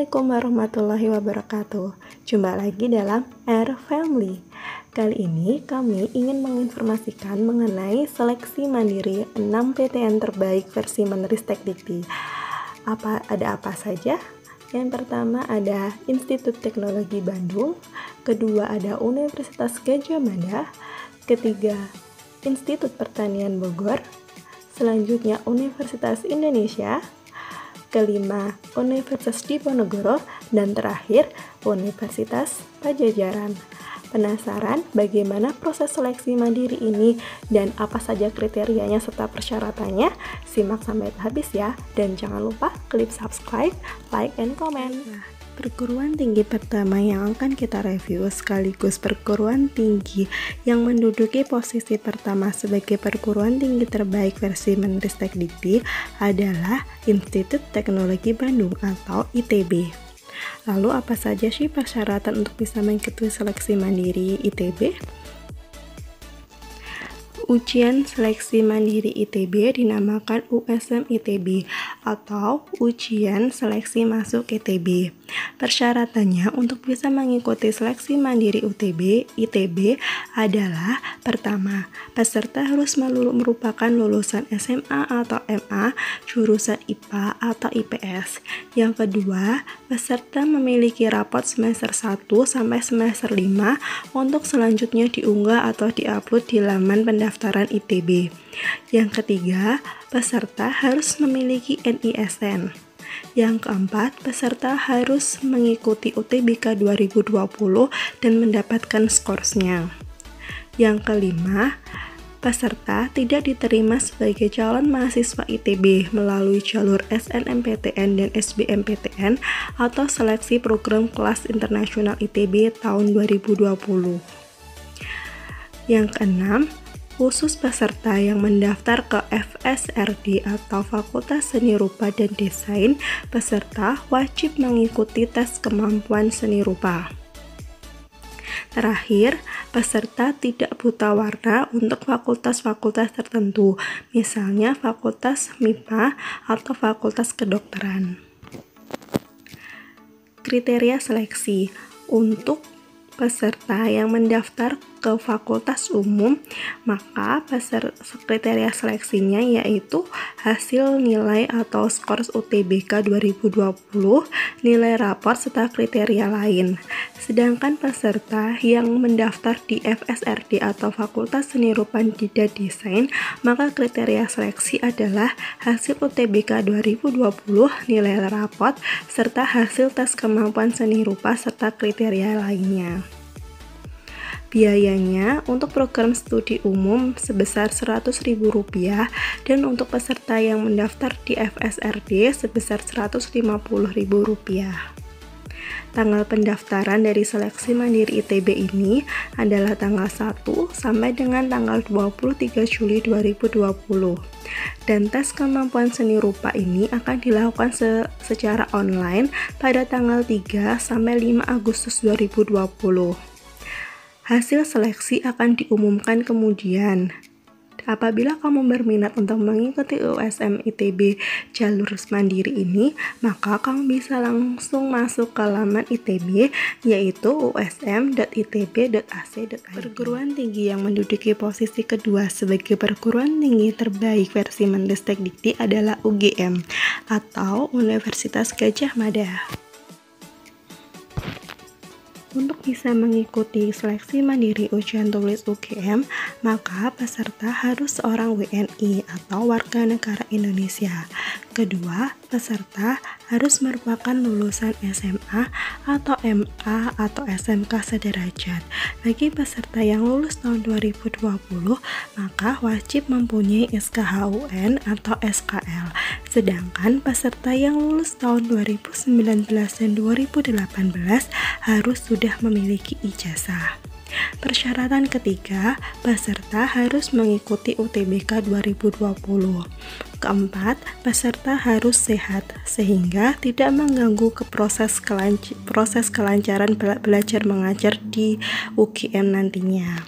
Assalamualaikum warahmatullahi wabarakatuh. Jumpa lagi dalam Air Family. Kali ini kami ingin menginformasikan mengenai seleksi mandiri 6 PTN terbaik versi Menristek Dikti. Ada apa saja? Yang pertama ada Institut Teknologi Bandung, kedua ada Universitas Gadjah Mada, ketiga Institut Pertanian Bogor, selanjutnya Universitas Indonesia, kelima Universitas Diponegoro, dan terakhir Universitas Pajajaran. Penasaran bagaimana proses seleksi mandiri ini dan apa saja kriterianya serta persyaratannya? Simak sampai habis ya, dan jangan lupa klik subscribe, like, and comment. Perguruan tinggi pertama yang akan kita review sekaligus perguruan tinggi yang menduduki posisi pertama sebagai perguruan tinggi terbaik versi Menristek Dikti adalah Institut Teknologi Bandung atau ITB. Lalu apa saja sih persyaratan untuk bisa mengikuti seleksi mandiri ITB? Ujian seleksi mandiri ITB dinamakan USM ITB atau Ujian Seleksi Masuk ITB. Persyaratannya untuk bisa mengikuti seleksi mandiri ITB adalah pertama, peserta harus merupakan lulusan SMA atau MA jurusan IPA atau IPS. Yang kedua, peserta memiliki rapot semester 1 sampai semester 5 untuk selanjutnya diunggah atau diupload di laman pendaftaran ITB. Yang ketiga, peserta harus memiliki NISN. Yang keempat, peserta harus mengikuti UTBK 2020 dan mendapatkan skorsnya. Yang kelima, peserta tidak diterima sebagai calon mahasiswa ITB melalui jalur SNMPTN dan SBMPTN atau seleksi program kelas internasional ITB tahun 2020. Yang keenam, khusus peserta yang mendaftar ke FSRD atau Fakultas Seni Rupa dan Desain, peserta wajib mengikuti tes kemampuan seni rupa. Terakhir, peserta tidak buta warna untuk fakultas-fakultas tertentu, misalnya Fakultas MIPA atau Fakultas Kedokteran. Kriteria seleksi untuk peserta yang mendaftar ke fakultas umum, maka kriteria seleksinya yaitu hasil nilai atau skors UTBK 2020, nilai rapor serta kriteria lain. Sedangkan peserta yang mendaftar di FSRD atau Fakultas Seni Rupa dan Desain, maka kriteria seleksi adalah hasil UTBK 2020, nilai rapor serta hasil tes kemampuan seni rupa serta kriteria lainnya. Biayanya untuk program studi umum sebesar Rp100.000 dan untuk peserta yang mendaftar di FSRD sebesar Rp150.000. Tanggal pendaftaran dari seleksi mandiri ITB ini adalah tanggal 1 sampai dengan tanggal 23 Juli 2020. Dan tes kemampuan seni rupa ini akan dilakukan secara online pada tanggal 3 sampai 5 Agustus 2020. Hasil seleksi akan diumumkan kemudian. Apabila kamu berminat untuk mengikuti USM ITB jalur mandiri ini, maka kamu bisa langsung masuk ke laman ITB yaitu usm.itb.ac.id. Perguruan tinggi yang menduduki posisi kedua sebagai perguruan tinggi terbaik versi Menristek Dikti adalah UGM atau Universitas Gadjah Mada. Untuk bisa mengikuti seleksi mandiri ujian tulis UGM, maka peserta harus seorang WNI atau warga negara Indonesia. Kedua, peserta harus merupakan lulusan SMA atau MA atau SMK sederajat. Bagi peserta yang lulus tahun 2020, maka wajib mempunyai SKHUN atau SKL. Sedangkan peserta yang lulus tahun 2019 dan 2018 harus sudah memiliki ijazah. Persyaratan ketiga, peserta harus mengikuti UTBK 2020. Keempat, peserta harus sehat sehingga tidak mengganggu ke proses kelancaran belajar mengajar di UGM nantinya.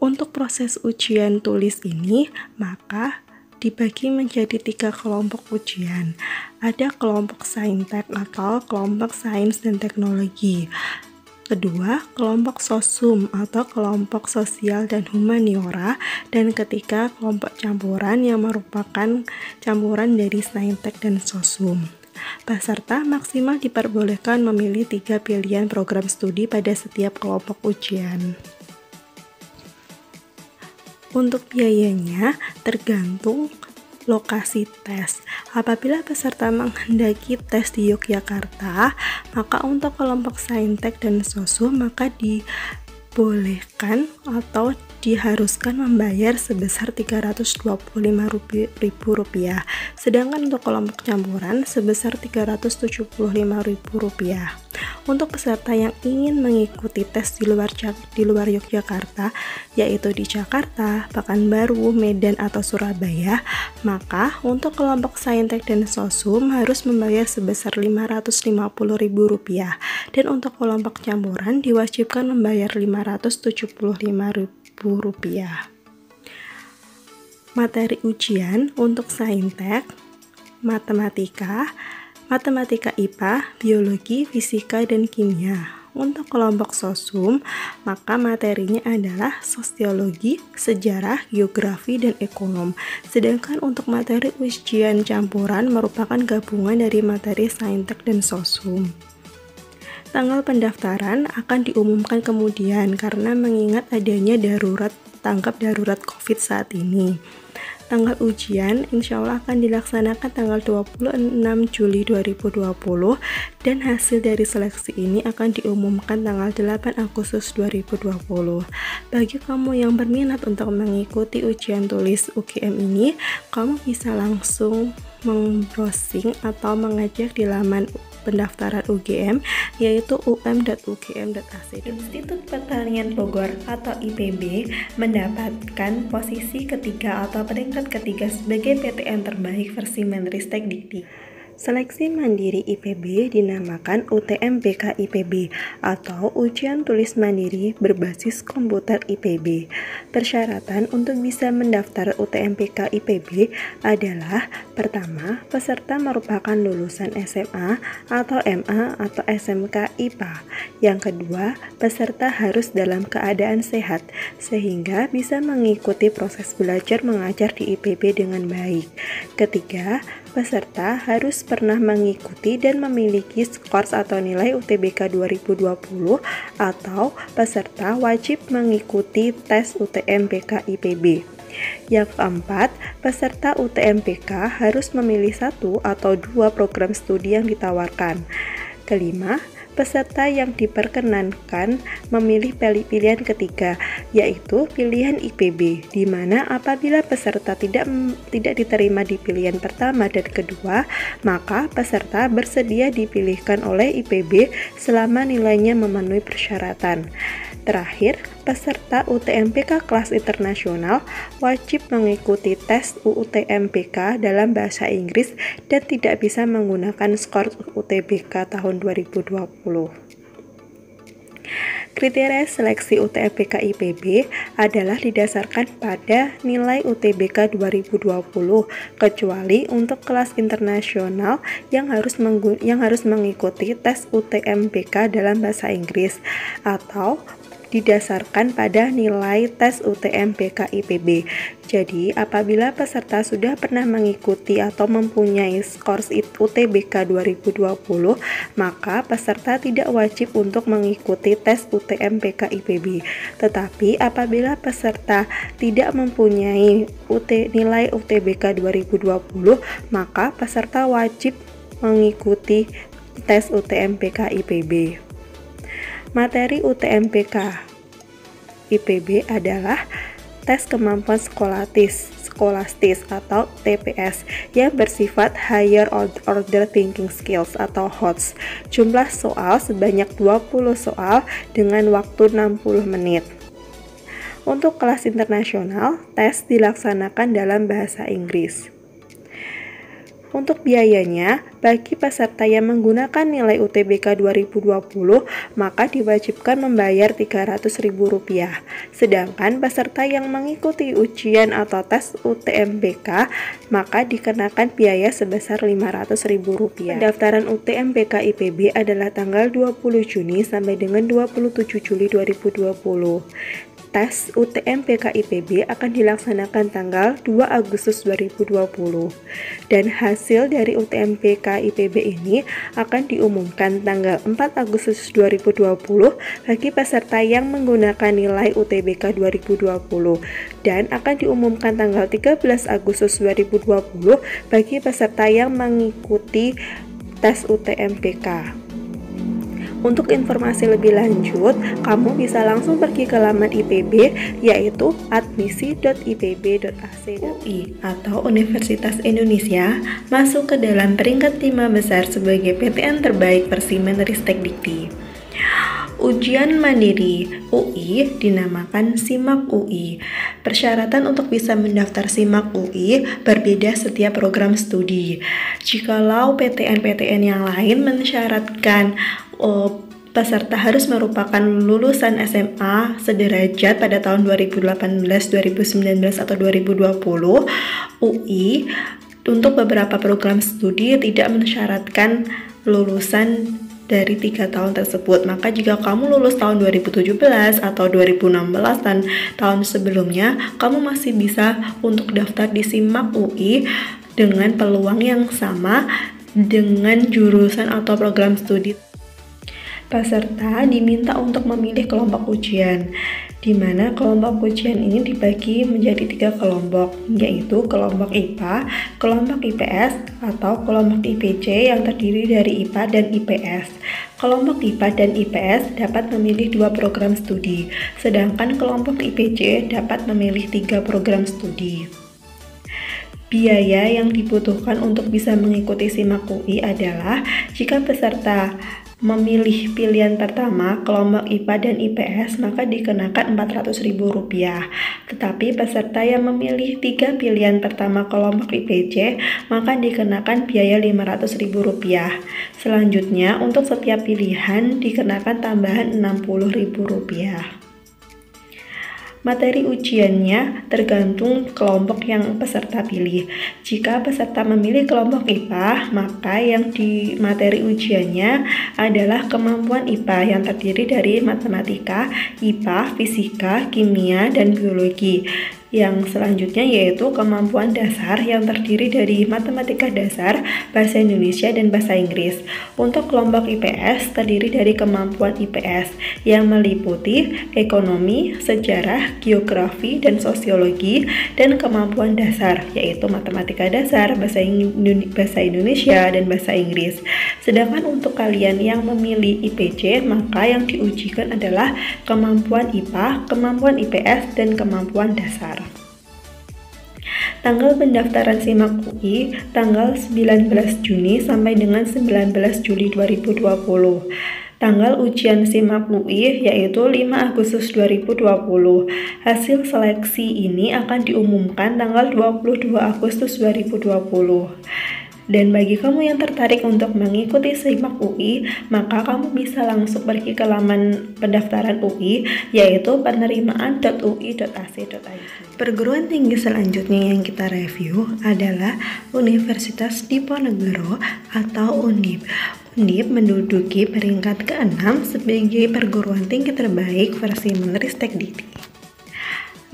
Untuk proses ujian tulis ini, maka dibagi menjadi 3 kelompok ujian. Ada kelompok Saintek atau kelompok Sains dan Teknologi. Kedua, kelompok Sosum atau kelompok Sosial dan Humaniora. Dan ketiga, kelompok campuran yang merupakan campuran dari Saintek dan Sosum. Peserta maksimal diperbolehkan memilih 3 pilihan program studi pada setiap kelompok ujian. Untuk biayanya tergantung lokasi tes. Apabila peserta menghendaki tes di Yogyakarta, maka untuk kelompok Saintek dan Sosum maka dibolehkan atau diharuskan membayar sebesar Rp325.000. Sedangkan untuk kelompok campuran sebesar Rp375.000. Untuk peserta yang ingin mengikuti tes di luar Yogyakarta, yaitu di Jakarta, Pekanbaru, Medan, atau Surabaya, maka untuk kelompok Saintek dan Sosum harus membayar sebesar Rp550.000 dan untuk kelompok campuran diwajibkan membayar Rp575.000. Materi ujian untuk Saintek, matematika IPA, biologi, fisika, dan kimia. Untuk kelompok Sosum, maka materinya adalah sosiologi, sejarah, geografi, dan ekonom. Sedangkan untuk materi ujian campuran merupakan gabungan dari materi Saintek dan Sosum. Tanggal pendaftaran akan diumumkan kemudian karena mengingat adanya tanggap darurat COVID saat ini. Tanggal ujian insya Allah akan dilaksanakan tanggal 26 Juli 2020 dan hasil dari seleksi ini akan diumumkan tanggal 8 Agustus 2020. Bagi kamu yang berminat untuk mengikuti ujian tulis UGM ini, kamu bisa langsung membrowsing atau mengecek di laman pendaftaran UGM yaitu um.ugm.ac. Institut Pertanian Bogor atau IPB mendapatkan posisi ketiga atau peringkat ketiga sebagai PTN terbaik versi Menristek Dikti. Seleksi mandiri IPB dinamakan UTMPK IPB atau Ujian Tulis Mandiri Berbasis Komputer IPB. Persyaratan untuk bisa mendaftar UTMPK IPB adalah: pertama, peserta merupakan lulusan SMA atau MA atau SMK IPA. Yang kedua, peserta harus dalam keadaan sehat sehingga bisa mengikuti proses belajar mengajar di IPB dengan baik. Ketiga, peserta harus pernah mengikuti dan memiliki skors atau nilai UTBK 2020 atau peserta wajib mengikuti tes UTMPK IPB. Yang keempat, peserta UTMPK harus memilih 1 atau 2 program studi yang ditawarkan. Kelima, peserta yang diperkenankan memilih pilihan ketiga, yaitu pilihan IPB, di mana apabila peserta tidak diterima di pilihan pertama dan kedua, maka peserta bersedia dipilihkan oleh IPB selama nilainya memenuhi persyaratan. Terakhir, peserta UTMPK kelas internasional wajib mengikuti tes UTMPK dalam bahasa Inggris dan tidak bisa menggunakan skor UTBK tahun 2020. Kriteria seleksi UTMPK IPB adalah didasarkan pada nilai UTBK 2020, kecuali untuk kelas internasional yang harus mengikuti tes UTMPK dalam bahasa Inggris atau didasarkan pada nilai tes UTMPK IPB. Jadi, apabila peserta sudah pernah mengikuti atau mempunyai skor UTBK 2020, maka peserta tidak wajib untuk mengikuti tes UTMPK IPB. Tetapi, apabila peserta tidak mempunyai nilai UTBK 2020, maka peserta wajib mengikuti tes UTMPK IPB. Materi UTMPK IPB adalah tes kemampuan skolastis atau TPS yang bersifat Higher Order Thinking Skills atau HOTS. Jumlah soal sebanyak 20 soal dengan waktu 60 menit. Untuk kelas internasional, tes dilaksanakan dalam bahasa Inggris. Untuk biayanya, bagi peserta yang menggunakan nilai UTBK 2020, maka diwajibkan membayar Rp300.000. Sedangkan peserta yang mengikuti ujian atau tes UTMBK, maka dikenakan biaya sebesar Rp500.000. Pendaftaran UTMBK IPB adalah tanggal 20 Juni sampai dengan 27 Juli 2020. Tes UTMBK IPB akan dilaksanakan tanggal 2 Agustus 2020 dan hasil dari UTMBK IPB ini akan diumumkan tanggal 4 Agustus 2020 bagi peserta yang menggunakan nilai UTBK 2020 dan akan diumumkan tanggal 13 Agustus 2020 bagi peserta yang mengikuti tes UTMBK. Untuk informasi lebih lanjut, kamu bisa langsung pergi ke laman IPB, yaitu admisi.ipb.ac. UI atau Universitas Indonesia masuk ke dalam peringkat 5 besar sebagai PTN terbaik versi Menristek Dikti. Ujian mandiri UI dinamakan SIMAK UI. Persyaratan untuk bisa mendaftar SIMAK UI berbeda setiap program studi. Jikalau PTN-PTN yang lain mensyaratkan peserta harus merupakan lulusan SMA sederajat pada tahun 2018, 2019, atau 2020, UI untuk beberapa program studi tidak mensyaratkan lulusan dari 3 tahun tersebut. Maka jika kamu lulus tahun 2017 atau 2016 dan tahun sebelumnya, kamu masih bisa untuk daftar di SIMAK UI dengan peluang yang sama dengan jurusan atau program studi. Peserta diminta untuk memilih kelompok ujian, di mana kelompok ujian ini dibagi menjadi 3 kelompok, yaitu kelompok IPA, kelompok IPS, atau kelompok IPC yang terdiri dari IPA dan IPS. Kelompok IPA dan IPS dapat memilih 2 program studi, sedangkan kelompok IPC dapat memilih 3 program studi. Biaya yang dibutuhkan untuk bisa mengikuti SIMAK UI adalah jika peserta memilih pilihan pertama kelompok IPA dan IPS, maka dikenakan Rp400.000. Tetapi peserta yang memilih 3 pilihan pertama kelompok IPC, maka dikenakan biaya Rp500.000. Selanjutnya, untuk setiap pilihan dikenakan tambahan Rp60.000. Materi ujiannya tergantung kelompok yang peserta pilih. Jika peserta memilih kelompok IPA, maka yang di materi ujiannya adalah kemampuan IPA yang terdiri dari matematika, IPA, fisika, kimia, dan biologi. Yang selanjutnya yaitu kemampuan dasar yang terdiri dari matematika dasar, bahasa Indonesia, dan bahasa Inggris. Untuk kelompok IPS terdiri dari kemampuan IPS yang meliputi ekonomi, sejarah, geografi, dan sosiologi, dan kemampuan dasar yaitu matematika dasar, bahasa Indonesia, dan bahasa Inggris. Sedangkan untuk kalian yang memilih IPC, maka yang diujikan adalah kemampuan IPA, kemampuan IPS, dan kemampuan dasar. Tanggal pendaftaran SIMAK UI tanggal 19 Juni sampai dengan 19 Juli 2020. Tanggal ujian SIMAK UI yaitu 5 Agustus 2020. Hasil seleksi ini akan diumumkan tanggal 22 Agustus 2020. Dan bagi kamu yang tertarik untuk mengikuti SIMAK UI, maka kamu bisa langsung pergi ke laman pendaftaran UI, yaitu penerimaan.ui.ac.id. Perguruan tinggi selanjutnya yang kita review adalah Universitas Diponegoro atau UNDIP. UNDIP menduduki peringkat ke-6 sebagai perguruan tinggi terbaik versi Menristek Dikti.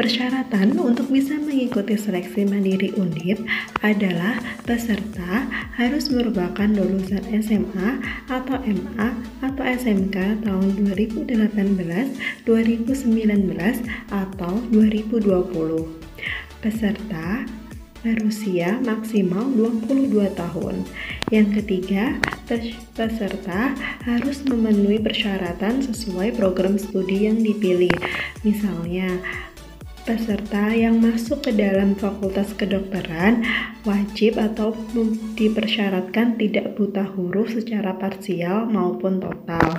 Persyaratan untuk bisa mengikuti seleksi mandiri UNDIP adalah peserta harus merupakan lulusan SMA atau MA atau SMK tahun 2018, 2019, atau 2020. Peserta berusia maksimal 22 tahun. Yang ketiga, peserta harus memenuhi persyaratan sesuai program studi yang dipilih. Misalnya, peserta yang masuk ke dalam fakultas kedokteran wajib atau dipersyaratkan tidak buta huruf secara parsial maupun total.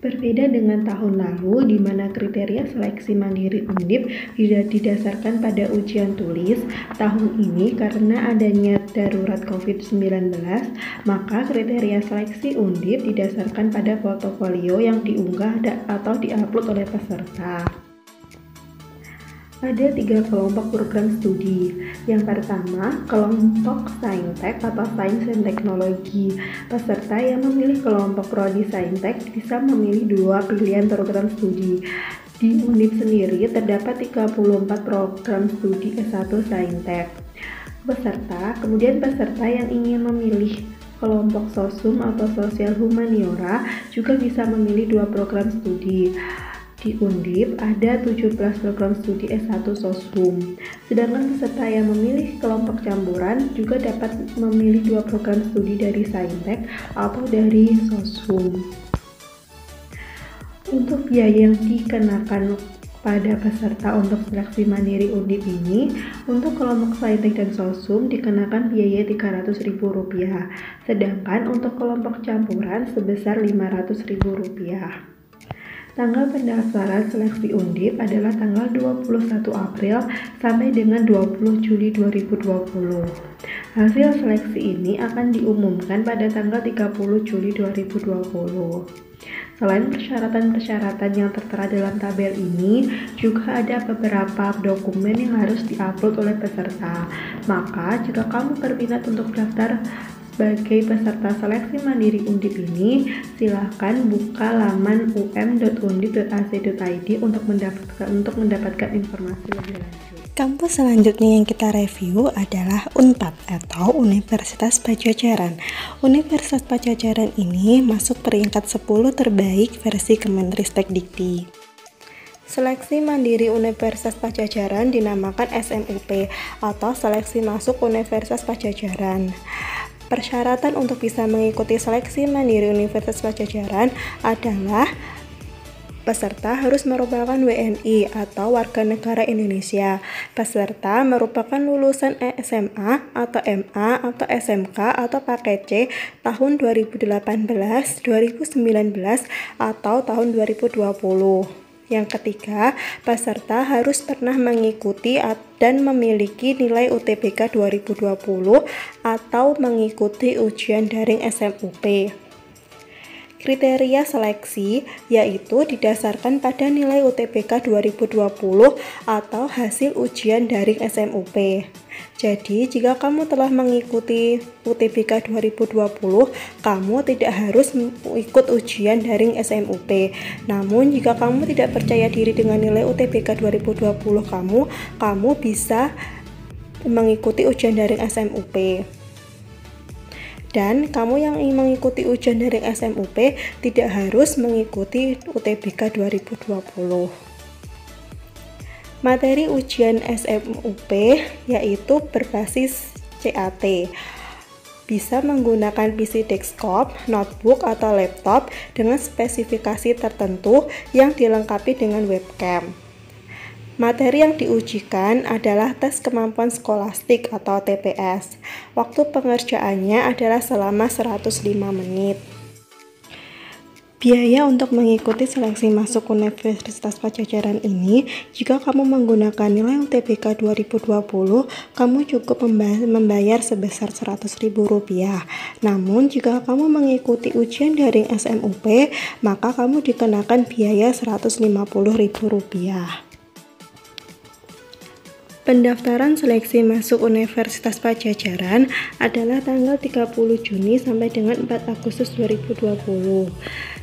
Berbeda dengan tahun lalu, di mana kriteria seleksi mandiri Undip tidak didasarkan pada ujian tulis, tahun ini karena adanya darurat COVID-19, maka kriteria seleksi Undip didasarkan pada portofolio yang diunggah atau diupload oleh peserta. Ada 3 kelompok program studi. Yang pertama, kelompok Saintek atau Sains dan Teknologi. Peserta yang memilih kelompok prodi Saintek bisa memilih 2 pilihan program studi. Di Undip sendiri terdapat 34 program studi S1 Saintek. Kemudian peserta yang ingin memilih kelompok Sosum atau Sosial Humaniora juga bisa memilih 2 program studi. Di Undip ada 17 program studi S1 Sosum. Sedangkan peserta yang memilih kelompok campuran juga dapat memilih 2 program studi dari Saintek atau dari Sosum. Untuk biaya yang dikenakan pada peserta untuk seleksi mandiri Undip ini, untuk kelompok Saintek dan Sosum dikenakan biaya Rp300.000, sedangkan untuk kelompok campuran sebesar Rp500.000. Tanggal pendaftaran seleksi Undip adalah tanggal 21 April sampai dengan 20 Juli 2020. Hasil seleksi ini akan diumumkan pada tanggal 30 Juli 2020. Selain persyaratan-persyaratan yang tertera dalam tabel ini, juga ada beberapa dokumen yang harus diupload oleh peserta. Maka, jika kamu berminat untuk daftar sebagai peserta seleksi mandiri Undip ini, silakan buka laman um.undip.ac.id untuk mendapatkan informasi lebih lanjut. Kampus selanjutnya yang kita review adalah UNPAD atau Universitas Padjadjaran. Universitas Padjadjaran ini masuk peringkat 10 terbaik versi Kemenristek-Dikti. Seleksi mandiri Universitas Padjadjaran dinamakan SMUP atau Seleksi Masuk Universitas Padjadjaran. Persyaratan untuk bisa mengikuti seleksi mandiri Universitas Padjadjaran adalah peserta harus merupakan WNI atau warga negara Indonesia. Peserta merupakan lulusan SMA atau MA atau SMK atau paket C tahun 2018, 2019 atau tahun 2020. Yang ketiga, peserta harus pernah mengikuti dan memiliki nilai UTBK 2020 atau mengikuti ujian daring SMUP. Kriteria seleksi yaitu didasarkan pada nilai UTBK 2020 atau hasil ujian daring SMUP. Jadi, jika kamu telah mengikuti UTBK 2020, kamu tidak harus ikut ujian daring SMUP. Namun, jika kamu tidak percaya diri dengan nilai UTBK 2020 kamu bisa mengikuti ujian daring SMUP. Dan kamu yang ingin mengikuti ujian daring SMUP tidak harus mengikuti UTBK 2020. Materi ujian SMUP yaitu berbasis CAT. Bisa menggunakan PC desktop, notebook, atau laptop dengan spesifikasi tertentu yang dilengkapi dengan webcam. Materi yang diujikan adalah tes kemampuan skolastik atau TPS. Waktu pengerjaannya adalah selama 105 menit. Biaya untuk mengikuti seleksi masuk Universitas Padjadjaran ini, jika kamu menggunakan nilai UTBK 2020, kamu cukup membayar sebesar Rp100.000. Namun, jika kamu mengikuti ujian daring SMUP, maka kamu dikenakan biaya Rp150.000. Pendaftaran seleksi masuk Universitas Padjadjaran adalah tanggal 30 Juni sampai dengan 4 Agustus 2020.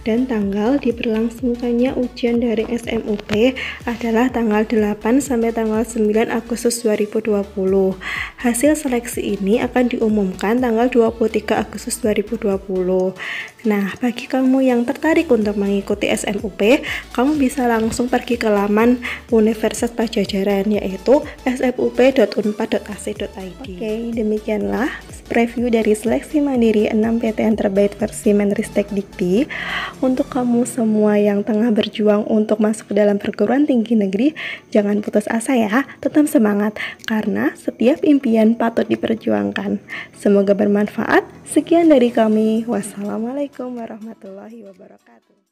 Dan tanggal diberlangsungkannya ujian daring SMUP adalah tanggal 8 sampai tanggal 9 Agustus 2020. Hasil seleksi ini akan diumumkan tanggal 23 Agustus 2020. Nah, bagi kamu yang tertarik untuk mengikuti SMUP, kamu bisa langsung pergi ke laman Universitas Padjadjaran yaitu smup.unpad.ac.id. Oke, demikianlah review dari seleksi mandiri 6 PTN terbaik versi Menristek-Dikti. Untuk kamu semua yang tengah berjuang untuk masuk ke dalam perguruan tinggi negeri, jangan putus asa ya, tetap semangat karena setiap impian patut diperjuangkan. Semoga bermanfaat. Sekian dari kami. Wassalamualaikum warahmatullahi wabarakatuh.